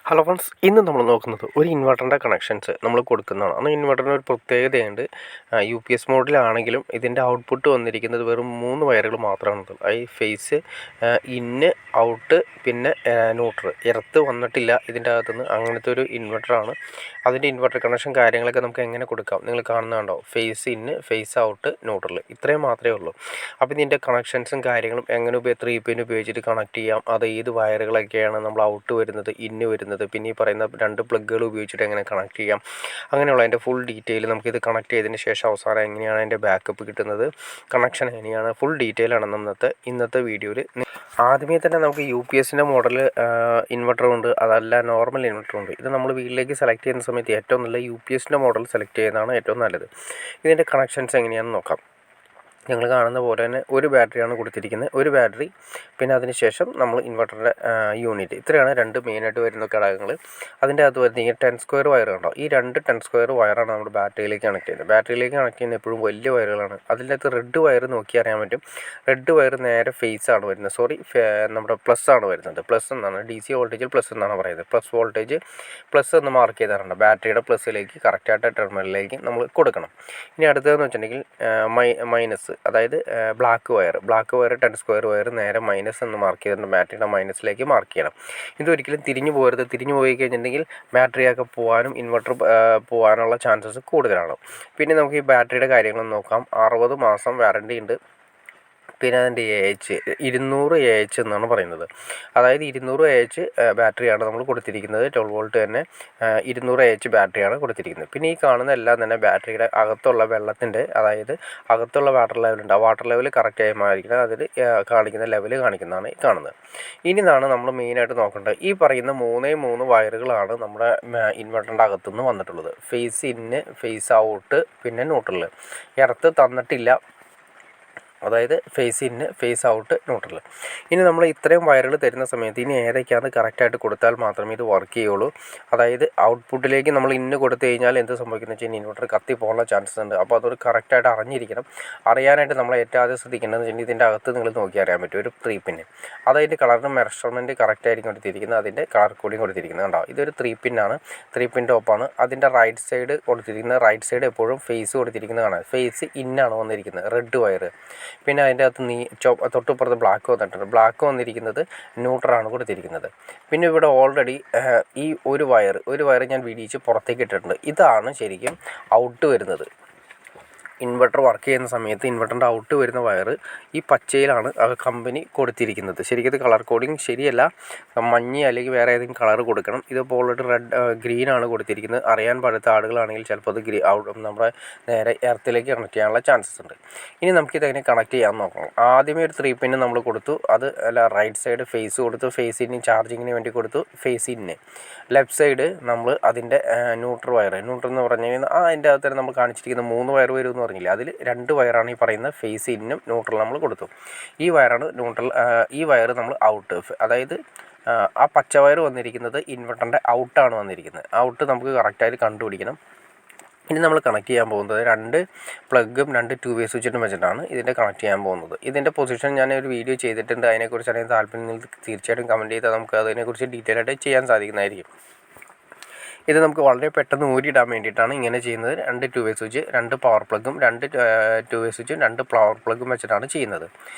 Hello friends, ഇന്ന് നമ്മൾ നോക്കുന്നത് ഒരു ഇൻവെർട്ടറിൻ്റെ കണക്ഷൻസ് നമ്മൾ കൊടുക്കുന്നതാണ്. അന്ന് ഇൻവെർട്ടറിന് ഒരു പ്രത്യേകതയുണ്ട്. UPS മോഡിലാണെങ്കിലും ഇതിൻ്റെ ഔട്ട്പുട്ട് വന്നിരിക്കുന്നത് വെറും 3 വയറുകൾ മാത്രമാണ്. ഈ ഫേസ്, ഇന്ന്, ഔട്ട്, പിന്നെ ന്യൂട്രൽ. എർത്ത് വന്നിട്ടില്ല ഇതിൻ്റെ അകത്തുനിന്ന്. അങ്ങനത്തെ ഒരു ഇൻവെർട്ടറാണ്. അതിൻ്റെ ഇൻവെർട്ടർ കണക്ഷൻ കാര്യങ്ങളൊക്കെ നമുക്ക് എങ്ങനെ കൊടുക്കാം നിങ്ങൾ കാണുന്നുണ്ടോ? ഫേസ് ഇന്ന്, ഫേസ് ഔട്ട്, ന്യൂട്രൽ, ഇത്രയും മാത്രമേ ഉള്ളൂ. അപ്പോൾ ഇതിൻ്റെ കണക്ഷൻസും കാര്യങ്ങളും എങ്ങനെ 3 പിൻ ഉപയോഗിച്ചിട്ട് കണക്ട് ചെയ്യാം, അത് ഏത് വയറുകളൊക്കെയാണ് നമ്മൾ ഔട്ട് വരുന്നത്, ഇന്ന് വരുന്നത്, പിന്നെ ഈ പറയുന്ന 2 പ്ലഗുകൾ ഉപയോഗിച്ചിട്ട് എങ്ങനെ കണക്ട് ചെയ്യാം, അങ്ങനെയുള്ള അതിൻ്റെ ഫുൾ ഡീറ്റെയിൽ നമുക്കിത് കണക്ട് ചെയ്തതിന് ശേഷം അവസാനം എങ്ങനെയാണ് അതിൻ്റെ ബാക്കപ്പ് കിട്ടുന്നത്, കണക്ഷൻ എങ്ങനെയാണ്, ഫുൾ ഡീറ്റെയിൽ ആണ് ഇന്നത്തെ വീഡിയോയിൽ. ആദ്യമേ തന്നെ നമുക്ക് UPSൻ്റെ മോഡൽ ഇൻവെർട്ടർ ഉണ്ട്, അതല്ല നോർമൽ ഇൻവെർട്ടർ ഉണ്ട്. ഇത് നമ്മൾ വീട്ടിലേക്ക് സെലക്ട് ചെയ്യുന്ന സമയത്ത് ഏറ്റവും നല്ല UPSൻ്റെ മോഡൽ സെലക്ട് ചെയ്യുന്നതാണ് ഏറ്റവും നല്ലത്. ഇതിൻ്റെ കണക്ഷൻസ് എങ്ങനെയാണെന്ന് നോക്കാം. ഞങ്ങൾ കാണുന്ന പോലെ തന്നെ ഒരു ബാറ്ററിയാണ് കൊടുത്തിരിക്കുന്നത്, ഒരു ബാറ്ററി, പിന്നെ അതിന് ശേഷം നമ്മൾ ഇൻവെർട്ടറിൻ്റെ യൂണിറ്റ്. ഇത്രയാണ് 2 മെയിനായിട്ട് വരുന്ന ഘടകങ്ങൾ. അതിൻ്റെ അകത്ത് വരുന്ന ഈ 10 സ്ക്വയർ വയർ കണ്ടോ, ഈ 2 10 സ്ക്വയർ വയറാണ് നമ്മൾ ബാറ്ററിയിലേക്ക് കണക്ട് ചെയ്യുന്നത്. ബാറ്ററിയിലേക്ക് കണക്ട് ചെയ്യുന്നത് എപ്പോഴും വലിയ വയറുകളാണ്. അതിൻ്റെ അകത്ത് റെഡ് വയർ നോക്കി അറിയാൻ പറ്റും. റെഡ് വയർ നേരെ ഫേസ് ആണ് വരുന്നത്, നമ്മുടെ പ്ലസ് ആണ് വരുന്നത്. പ്ലസ് എന്നാണ് DC വോൾട്ടേജിൽ പ്ലസ് എന്നാണ് പറയുന്നത്. പ്ലസ് വോൾട്ടേജ് പ്ലസ് എന്ന് മാർക്ക് ചെയ്തിട്ടുണ്ട്. ബാറ്ററിയുടെ പ്ലസ്സിലേക്ക് കറക്റ്റായിട്ട് ടെർമിനലിലേക്ക് നമ്മൾ കൊടുക്കണം. ഇനി അടുത്തതെന്ന് വെച്ചിട്ടുണ്ടെങ്കിൽ മൈനസ്, അതായത് ബ്ലാക്ക് വയർ 10 സ്ക്വയർ വയർ നേരെ മൈനസ് എന്ന് മാർക്ക് ചെയ്തിട്ടുണ്ട്. ബാറ്ററിയുടെ മൈനസിലേക്ക് മാർക്ക് ചെയ്യണം. ഇതൊരിക്കലും തിരിഞ്ഞു പോകരുത്. തിരിഞ്ഞു പോയി കഴിഞ്ഞിട്ടുണ്ടെങ്കിൽ ബാറ്ററിയൊക്കെ പോകാനും ഇൻവെർട്ടർ പോകാനുള്ള ചാൻസസ് കൂടുതലാണ്. പിന്നെ നമുക്ക് ഈ ബാറ്ററിയുടെ കാര്യങ്ങൾ നോക്കാം. 60 മാസം വാറണ്ടി ഉണ്ട്. പിന്നെ അതിൻ്റെ AH 200 AH എന്നാണ് പറയുന്നത്. അതായത് 200 AH ബാറ്ററിയാണ് നമ്മൾ കൊടുത്തിരിക്കുന്നത്. 12 വോൾട്ട് തന്നെ 200 AH ബാറ്ററിയാണ് കൊടുത്തിരിക്കുന്നത്. പിന്നെ ഈ കാണുന്ന എല്ലാം തന്നെ ബാറ്ററിയുടെ അകത്തുള്ള വെള്ളത്തിൻ്റെ, അതായത് അകത്തുള്ള വാട്ടർ ലെവലുണ്ട്, ആ വാട്ടർ ലെവൽ കറക്റ്റായി മാറിയിരിക്കുന്നത്. അതിൽ കാണിക്കുന്ന ലെവൽ കാണിക്കുന്നതാണ് ഈ കാണുന്നത്. ഇനിയാണ് നമ്മൾ മെയിനായിട്ട് നോക്കേണ്ടത്. ഈ പറയുന്ന 3 വയറുകളാണ് നമ്മുടെ ഇൻവെർട്ടറിൻ്റെ അകത്തുനിന്ന് വന്നിട്ടുള്ളത്. ഫേസ് ഇന്ന്, ഫേസ് ഔട്ട്, പിന്നെ ന്യൂട്രൽ. എർത്ത് തന്നിട്ടില്ല, അതായത് ഫേസ് ഇന്ന്, ഫേസ് ഔട്ട്, ന്യൂട്രൽ. ഇനി നമ്മൾ ഇത്രയും വയറുകൾ തരുന്ന സമയത്ത് ഇനി ഏതൊക്കെയാണ് കറക്റ്റായിട്ട് കൊടുത്താൽ മാത്രമേ ഇത് വർക്ക് ചെയ്യുള്ളൂ. അതായത് ഔട്ട്പുട്ടിലേക്ക് നമ്മൾ ഇന്ന് കൊടുത്തു കഴിഞ്ഞാൽ എന്ത് സംഭവിക്കുന്നത് വെച്ച് കഴിഞ്ഞാൽ ഇൻവെർട്ടർ കത്തി പോകാനുള്ള ചാൻസസ് ഉണ്ട്. അപ്പോൾ അതൊരു കറക്റ്റായിട്ട് അറിഞ്ഞിരിക്കണം. അറിയാനായിട്ട് നമ്മൾ ഏറ്റവും ആദ്യം ശ്രദ്ധിക്കേണ്ടതെന്ന് വെച്ചാൽ ഇതിൻ്റെ അകത്ത് നിങ്ങൾ നോക്കി അറിയാൻ പറ്റും ഒരു 3 പിൻ. അതായത് കളറിന് മെഷർമെൻറ്റ് കറക്റ്റായിരിക്കും കൊടുത്തിരിക്കുന്നത്. അതിൻ്റെ കളർ കോഡിങ് കൊടുത്തിരിക്കുന്നത് കണ്ടോ. ഇതൊരു 3 പിന്നാണ്, 3 പിൻ ടോപ്പാണ്. അതിൻ്റെ റൈറ്റ് സൈഡ് കൊടുത്തിരിക്കുന്നത്, റൈറ്റ് സൈഡ് എപ്പോഴും ഫേസ് കൊടുത്തിരിക്കുന്നത് കാണാം. ഫേസ് ഇന്നാണ് വന്നിരിക്കുന്നത്, റെഡ് വയർ. പിന്നെ അതിൻ്റെ അകത്ത് തൊട്ടുപുറത്ത് ബ്ലാക്ക് വന്നിട്ടുണ്ട്. ബ്ലാക്ക് വന്നിരിക്കുന്നത് ന്യൂട്രലാണ് കൊടുത്തിരിക്കുന്നത്. പിന്നെ ഇവിടെ ഓൾറെഡി ഈ ഒരു വയർ ഞാൻ വീഡിയോച്ച് പുറത്തേക്ക് ഇട്ടിട്ടുണ്ട്. ഇതാണ് ശരിക്കും ഔട്ട് വരുന്നത്. ഇൻവെർട്ടർ വർക്ക് ചെയ്യുന്ന സമയത്ത് ഇൻവെർട്ടറിൻ്റെ ഔട്ട് വരുന്ന വയർ ഈ പച്ചയിലാണ് കമ്പനി കൊടുത്തിരിക്കുന്നത്. ശരിക്കും ഇത് കളർ കോഡിങ് ശരിയല്ല, മഞ്ഞ അല്ലെങ്കിൽ വേറെ ഏതെങ്കിലും കളർ കൊടുക്കണം. ഇതിപ്പോൾ ഓൾറെഡി ഗ്രീനാണ് കൊടുത്തിരിക്കുന്നത്. അറിയാൻ പാടാത്ത ആളുകളാണെങ്കിൽ ചിലപ്പോൾ അത് നമ്മുടെ നേരെ എർത്തിലേക്ക് കണക്ട് ചെയ്യാനുള്ള ചാൻസസ് ഉണ്ട്. ഇനി നമുക്കിതെങ്ങനെ കണക്ട് ചെയ്യാൻ നോക്കണം. ആദ്യമേ ഒരു 3 പിൻ നമ്മൾ കൊടുത്തു, അത് റൈറ്റ് സൈഡ് ഫേസ് കൊടുത്തു, ഫേസ് ഇന്ന് ചാർജിങ്ങിന് വേണ്ടി കൊടുത്തു, ഫേസ് ഇന്ന്. ലെഫ്റ്റ് സൈഡ് നമ്മൾ അതിൻ്റെ ന്യൂട്രൽ എന്ന് പറഞ്ഞു കഴിഞ്ഞാൽ അതിൻ്റെ അകത്ത് തന്നെ നമ്മൾ കാണിച്ചിരിക്കുന്ന 3 വയർ വരുമെന്ന് പറഞ്ഞില്ല, അതിൽ 2 വയറാണ് ഈ പറയുന്ന ഫേസ് ഇന്നും ന്യൂട്രൽ നമ്മൾ കൊടുത്തു. ഈ വയറാണ് ന്യൂട്രൽ. ഈ വയർ നമ്മൾ ഔട്ട്, അതായത് ആ പച്ച വയർ വന്നിരിക്കുന്നത് ഇൻവെർട്ടറിൻ്റെ ഔട്ടാണ് വന്നിരിക്കുന്നത്. ഔട്ട് നമുക്ക് കറക്റ്റായിട്ട് കണ്ടുപിടിക്കണം. ഇനി നമ്മൾ കണക്ട് ചെയ്യാൻ പോകുന്നത് 2 പ്ലഗും 2 2 വേ സ്വിച്ചിട്ടും വെച്ചിട്ടാണ് ഇതിൻ്റെ കണക്ട് ചെയ്യാൻ പോകുന്നത്. ഇതിൻ്റെ പൊസിഷൻ ഞാൻ ഒരു വീഡിയോ ചെയ്തിട്ടുണ്ട്. അതിനെക്കുറിച്ച് അറിയാൻ താല്പര്യം തീർച്ചയായിട്ടും കമൻറ്റ് ചെയ്താൽ നമുക്ക് അതിനെക്കുറിച്ച് ഡീറ്റെയിൽ ആയിട്ട് ചെയ്യാൻ സാധിക്കുന്നതായിരിക്കും. ഇത് നമുക്ക് വളരെ പെട്ടെന്ന് ഊരിയിടാൻ വേണ്ടിയിട്ടാണ് ഇങ്ങനെ ചെയ്യുന്നത്. 2 2 വേ സ്വിച്ച്, 2 പവർ പ്ലഗും, 2 2 വേ സ്വിച്ചും, 2 പവർ പ്ലഗും വെച്ചിട്ടാണ് ചെയ്യുന്നത്.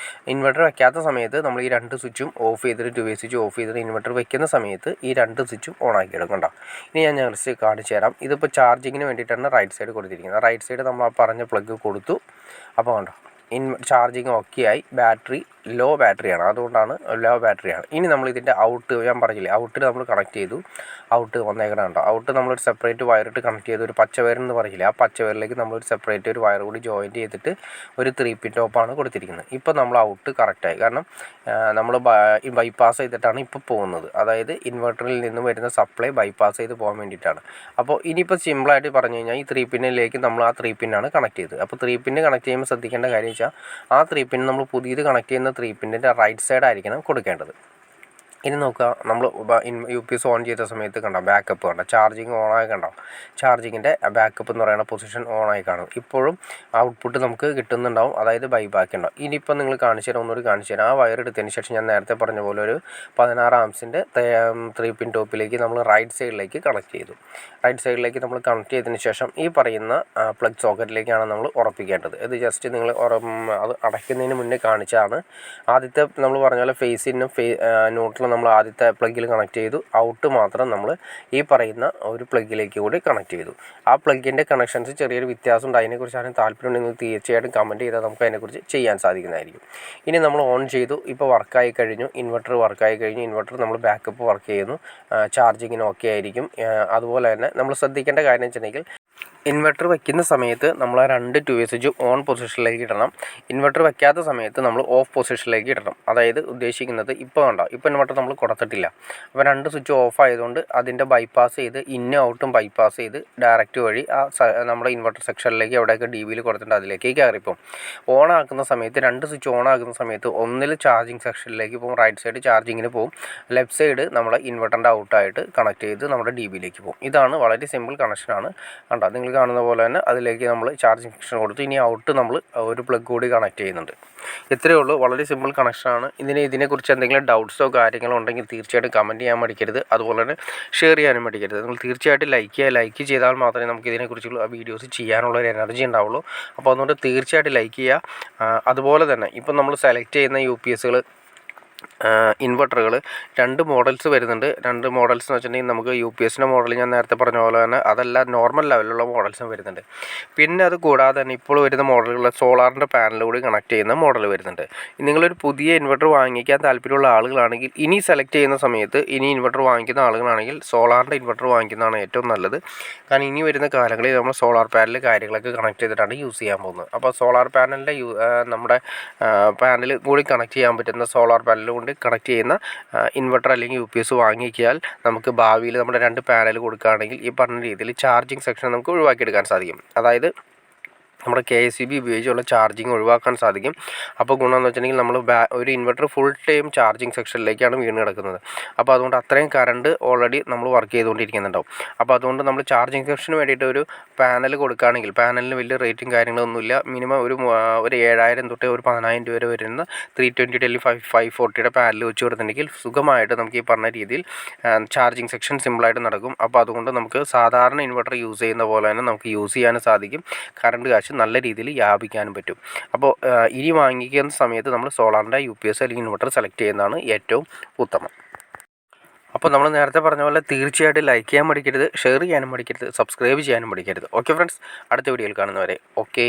ഇൻവെർട്ടർ വയ്ക്കാത്ത സമയത്ത് നമ്മൾ ഈ 2 സ്വിച്ചും ഓഫ് ചെയ്തിട്ട് 2 വേ സ്വിച്ച് ഓഫ് ചെയ്തിട്ട് ഇൻവെർട്ടർ വയ്ക്കുന്ന സമയത്ത് ഈ 2 സ്വിച്ചും ഓൺ ആക്കി എടുക്കണ്ട. ഇനി ഞാൻ ജസ്റ്റ് കാണിച്ചു തരാം. ഇതിപ്പോൾ ചാർജിങ്ങിന് വേണ്ടിയിട്ടാണ് റൈറ്റ് സൈഡ് കൊടുത്തിരിക്കുന്നത്. റൈറ്റ് സൈഡ് നമ്മൾ ആ പറഞ്ഞ പ്ലഗ് കൊടുത്തു. അപ്പോൾ കണ്ടോ, ചാർജിങ് ഓക്കെ ആയി. ബാറ്ററി ലോ ബാറ്ററിയാണ്, അതുകൊണ്ടാണ് ലോ ബാറ്ററിയാണ്. ഇനി നമ്മൾ ഇതിൻ്റെ ഔട്ട്, ഞാൻ പറഞ്ഞില്ലേ ഔട്ടിൽ നമ്മൾ കണക്ട് ചെയ്തു. ഔട്ട് വന്നേക്കണം കേട്ടോ. ഔട്ട് നമ്മളൊരു സെപ്പറേറ്റ് വയറിട്ട് കണക്ട് ചെയ്തു. ഒരു പച്ച വയറെന്ന് പറഞ്ഞില്ലേ, ആ പച്ച വയറിലേക്ക് നമ്മളൊരു സെപ്പറേറ്റ് ഒരു വയർ കൂടി ജോയിൻറ്റ് ചെയ്തിട്ട് ഒരു 3 പിൻ ടോപ്പാണ് കൊടുത്തിരിക്കുന്നത്. ഇപ്പോൾ നമ്മൾ ഔട്ട് കറക്റ്റായി. കാരണം നമ്മൾ ബൈപ്പാസ് ചെയ്തിട്ടാണ് ഇപ്പോൾ പോകുന്നത്. അതായത് ഇൻവെർട്ടറിൽ നിന്ന് വരുന്ന സപ്ലൈ ബൈപ്പാസ് ചെയ്ത് പോകാൻ വേണ്ടിയിട്ടാണ്. അപ്പോൾ ഇനിയിപ്പോൾ സിമ്പിളായിട്ട് പറഞ്ഞു കഴിഞ്ഞാൽ ഈ 3 പിന്നിലേക്ക് നമ്മൾ ആ 3 പിന്നാണ് കണക്ട് ചെയ്തത്. അപ്പോൾ 3 പിന്ന് കണക്ട് ചെയ്യുമ്പോൾ ശ്രദ്ധിക്കേണ്ട കാര്യം വെച്ചാൽ ആ 3 പിൻ നമ്മൾ പുതിയത് കണക്ട് ചെയ്യുന്ന 3 പിന്നിൻ്റെ റൈറ്റ് സൈഡ് ആയിരിക്കണം കൊടുക്കേണ്ടത്. ഇനി നോക്കുക, നമ്മൾ UPS ഓൺ ചെയ്ത സമയത്ത് കണ്ടോ ബാക്കപ്പ് കണ്ടോ, ചാർജിങ് ഓണായി കണ്ടോ, ചാർജിങ്ങിൻ്റെ ബാക്കപ്പ് എന്ന് പറയുന്ന പൊസിഷൻ ഓണായി കാണും. ഇപ്പോഴും ഔട്ട്പുട്ട് നമുക്ക് കിട്ടുന്നുണ്ടാവും, അതായത് ബൈബാക്ക് ഉണ്ടാവും. ഇനിയിപ്പോൾ നിങ്ങൾ കാണിച്ചു തരാം, ഒന്നുകൂടി കാണിച്ചു തരാം. ആ വയർ എടുത്തതിന് ശേഷം ഞാൻ നേരത്തെ പറഞ്ഞ പോലെ ഒരു 16 ആംസിൻ്റെ 3 പിൻ ടോപ്പിലേക്ക് നമ്മൾ റൈറ്റ് സൈഡിലേക്ക് കണക്ട് ചെയ്തു. റൈറ്റ് സൈഡിലേക്ക് നമ്മൾ കണക്ട് ചെയ്തതിന് ശേഷം ഈ പറയുന്ന പ്ലഗ് സോക്കറ്റിലേക്കാണ് നമ്മൾ ഉറപ്പിക്കേണ്ടത്. ഇത് ജസ്റ്റ് നിങ്ങൾ അത് അടയ്ക്കുന്നതിന് മുന്നേ കാണിച്ചാണ്. ആദ്യത്തെ നമ്മൾ പറഞ്ഞ പോലെ ഫേസിനും ന്യൂട്രലും നമ്മൾ ആദ്യത്തെ പ്ലഗിൽ കണക്ട് ചെയ്തു. ഔട്ട് മാത്രം നമ്മൾ ഈ പറയുന്ന ഒരു പ്ലഗിലേക്ക് കൂടി കണക്ട് ചെയ്തു. ആ പ്ലഗിൻ്റെ കണക്ഷൻസ് ചെറിയൊരു വ്യത്യാസം ഉണ്ട്. അതിനെക്കുറിച്ചാണ് താല്പര്യം നിങ്ങൾ തീർച്ചയായിട്ടും കമൻറ്റ് ചെയ്താൽ നമുക്ക് അതിനെക്കുറിച്ച് ചെയ്യാൻ സാധിക്കുന്നതായിരിക്കും. ഇനി നമ്മൾ ഓൺ ചെയ്തു, ഇപ്പോൾ വർക്കായി കഴിഞ്ഞു, ഇൻവെർട്ടർ വർക്കായി കഴിഞ്ഞു. ഇൻവെർട്ടർ നമ്മൾ ബാക്കപ്പ് വർക്ക് ചെയ്യുന്നു, ചാർജിങ്ങിന് ഓക്കെ ആയിരിക്കും. അതുപോലെ തന്നെ നമ്മൾ ശ്രദ്ധിക്കേണ്ട കാര്യം വെച്ചിട്ടുണ്ടെങ്കിൽ ഇൻവെർട്ടർ വയ്ക്കുന്ന സമയത്ത് നമ്മൾ ആ 2 2 സ്വിച്ച് ഓൺ പൊസിഷനിലേക്ക് ഇടണം. ഇൻവെർട്ടർ വയ്ക്കാത്ത സമയത്ത് നമ്മൾ ഓഫ് പൊസിഷനിലേക്ക് ഇടണം. അതായത് ഉദ്ദേശിക്കുന്നത് ഇപ്പോൾ കണ്ടോ, ഇപ്പോൾ ഇൻവെർട്ടർ നമ്മൾ കൊടുത്തിട്ടില്ല. അപ്പോൾ 2 സ്വിച്ച് ഓഫ് ആയതുകൊണ്ട് അതിൻ്റെ ബൈപ്പാസ് ചെയ്ത് ഇന്നും ഔട്ടും ബൈപ്പാസ് ചെയ്ത് ഡയറക്റ്റ് വഴി ആ നമ്മുടെ ഇൻവെർട്ടർ സെക്ഷനിലേക്ക് എവിടെയൊക്കെ DBയിൽ കൊടുത്തിട്ടുണ്ട് അതിലേക്ക് കയറിപ്പോവും. ഓൺ ആക്കുന്ന സമയത്ത് 2 സ്വിച്ച് ഓൺ ആക്കുന്ന സമയത്ത് ഒന്നിൽ ചാർജിങ് സെക്ഷനിലേക്ക് പോകും, റൈറ്റ് സൈഡ് ചാർജിങ്ങിന് പോകും, ലെഫ്റ്റ് സൈഡ് നമ്മുടെ ഇൻവെർട്ടറിൻ്റെ ഔട്ടായിട്ട് കണക്ട് ചെയ്ത് നമ്മുടെ DBയിലേക്ക് പോകും. ഇതാണ് വളരെ സിമ്പിൾ കണക്ഷനാണ്. കണ്ടോ, നിങ്ങൾ കാണുന്ന പോലെ തന്നെ അതിലേക്ക് നമ്മൾ ചാർജിങ് കണക്ഷൻ കൊടുത്തു. ഇനി ഔട്ട് നമ്മൾ ഒരു പ്ലഗ് കൂടി കണക്ട് ചെയ്യുന്നുണ്ട്. ഇത്രയേ ഉള്ളൂ, വളരെ സിമ്പിൾ കണക്ഷനാണ്. ഇതിനെക്കുറിച്ച് എന്തെങ്കിലും ഡൗട്ട്സോ കാര്യങ്ങളോ ഉണ്ടെങ്കിൽ തീർച്ചയായിട്ടും കമൻറ്റ് ചെയ്യാൻ മടിക്കരുത്. അതുപോലെ തന്നെ ഷെയർ ചെയ്യാനും മടിക്കരുത്. നിങ്ങൾ തീർച്ചയായിട്ടും ലൈക്ക് ചെയ്താൽ മാത്രമേ നമുക്ക് ഇതിനെക്കുറിച്ചുള്ള വീഡിയോസ് ചെയ്യാനുള്ളൊരു എനർജി ഉണ്ടാവുള്ളൂ. അപ്പോൾ അതുകൊണ്ട് തീർച്ചയായിട്ടും ലൈക്ക് ചെയ്യുക. അതുപോലെ തന്നെ ഇപ്പം നമ്മൾ സെലക്ട് ചെയ്യുന്ന UPSകൾ ഇൻവെർട്ടറുകൾ 2 മോഡൽസ് വരുന്നുണ്ട്. 2 മോഡൽസ് എന്ന് വെച്ചിട്ടുണ്ടെങ്കിൽ നമുക്ക് UPSൻ്റെ മോഡൽ ഞാൻ നേരത്തെ പറഞ്ഞ പോലെ തന്നെ അതല്ല, നോർമൽ ലെവലിലുള്ള മോഡൽസും വരുന്നുണ്ട്. പിന്നെ അത് കൂടാതെ തന്നെ ഇപ്പോൾ വരുന്ന മോഡലുകൾ സോളാറിൻ്റെ പാനൽ കൂടി കണക്ട് ചെയ്യുന്ന മോഡൽ വരുന്നുണ്ട്. നിങ്ങളൊരു പുതിയ ഇൻവെർട്ടർ വാങ്ങിക്കാൻ താല്പര്യമുള്ള ആളുകളാണെങ്കിൽ ഇനി സെലക്ട് ചെയ്യുന്ന സമയത്ത് ഇൻവെർട്ടർ വാങ്ങിക്കുന്ന ആളുകളാണെങ്കിൽ സോളാറിൻ്റെ ഇൻവെർട്ടർ വാങ്ങിക്കുന്നതാണ് ഏറ്റവും നല്ലത്. കാരണം ഇനി വരുന്ന കാലങ്ങളിൽ നമ്മൾ സോളാർ പാനൽ കാര്യങ്ങളൊക്കെ കണക്ട് ചെയ്തിട്ടാണ് യൂസ് ചെയ്യാൻ പോകുന്നത്. അപ്പോൾ സോളാർ പാനലിൻ്റെ നമ്മുടെ പാനൽ കൂടി കണക്ട് ചെയ്യാൻ പറ്റുന്ന സോളാർ പാനൽ കൊണ്ട് കണക്ട് ചെയ്യുന്ന ഇൻവെർട്ടർ അല്ലെങ്കിൽ UPS വാങ്ങിക്കിയാൽ നമുക്ക് ഭാവിയിൽ നമ്മുടെ 2 പാനൽ കൊടുക്കുകയാണെങ്കിൽ ഈ പറഞ്ഞ രീതിയിൽ ചാർജിങ് സെക്ഷൻ നമുക്ക് ഒഴിവാക്കിയെടുക്കാൻ സാധിക്കും. അതായത് നമ്മുടെ KSEB ഉപയോഗിച്ചുള്ള ചാർജിങ് ഒഴിവാക്കാൻ സാധിക്കും. അപ്പോൾ ഗുണമെന്ന് വെച്ചിട്ടുണ്ടെങ്കിൽ നമ്മൾ ഒരു ഇൻവെർട്ടർ ഫുൾ ടൈം ചാർജിങ് സെക്ഷനിലേക്കാണ് വീണ് കിടക്കുന്നത്. അപ്പോൾ അതുകൊണ്ട് അത്രയും കറണ്ട് ഓൾറെഡി നമ്മൾ വർക്ക് ചെയ്തുകൊണ്ടിരിക്കുന്നുണ്ടാവും. അപ്പോൾ അതുകൊണ്ട് നമ്മൾ ചാർജിങ് സെക്ഷന് വേണ്ടിയിട്ട് ഒരു പാനൽ കൊടുക്കുകയാണെങ്കിൽ പാനലിന് വലിയ റേറ്റും കാര്യങ്ങളൊന്നുമില്ല. മിനിമം ഒരു 7,000 തൊട്ട് ഒരു 10,000 രൂപ വരെ വരുന്ന 320 540 പാനൽ വെച്ച് കൊടുത്തിട്ടുണ്ടെങ്കിൽ സുഖമായിട്ട് നമുക്ക് ഈ പറഞ്ഞ രീതിയിൽ ചാർജിങ് സെക്ഷൻ സിമ്പിളായിട്ട് നടക്കും. അപ്പോൾ അതുകൊണ്ട് നമുക്ക് സാധാരണ ഇൻവെർട്ടർ യൂസ് ചെയ്യുന്ന പോലെ തന്നെ നമുക്ക് യൂസ് ചെയ്യാനും സാധിക്കും. കറണ്ട് കാശ് നല്ല രീതിയിൽ ലാഭിക്കാനും പറ്റും. അപ്പോൾ ഇനി വാങ്ങിക്കുന്ന സമയത്ത് നമ്മൾ സോളാറിൻ്റെ UPS അല്ലെങ്കിൽ ഇൻവെർട്ടർ സെലക്ട് ചെയ്യുന്നതാണ് ഏറ്റവും ഉത്തമം. അപ്പോൾ നമ്മൾ നേരത്തെ പറഞ്ഞ പോലെ തീർച്ചയായിട്ടും ലൈക്ക് ചെയ്യാൻ മടിക്കരുത്, ഷെയർ ചെയ്യാനും മടിക്കരുത്, സബ്സ്ക്രൈബ് ചെയ്യാനും മടിക്കരുത്. ഓക്കെ ഫ്രണ്ട്സ്, അടുത്ത വീഡിയോയിൽ കാണുന്നവരെ ഓക്കെ.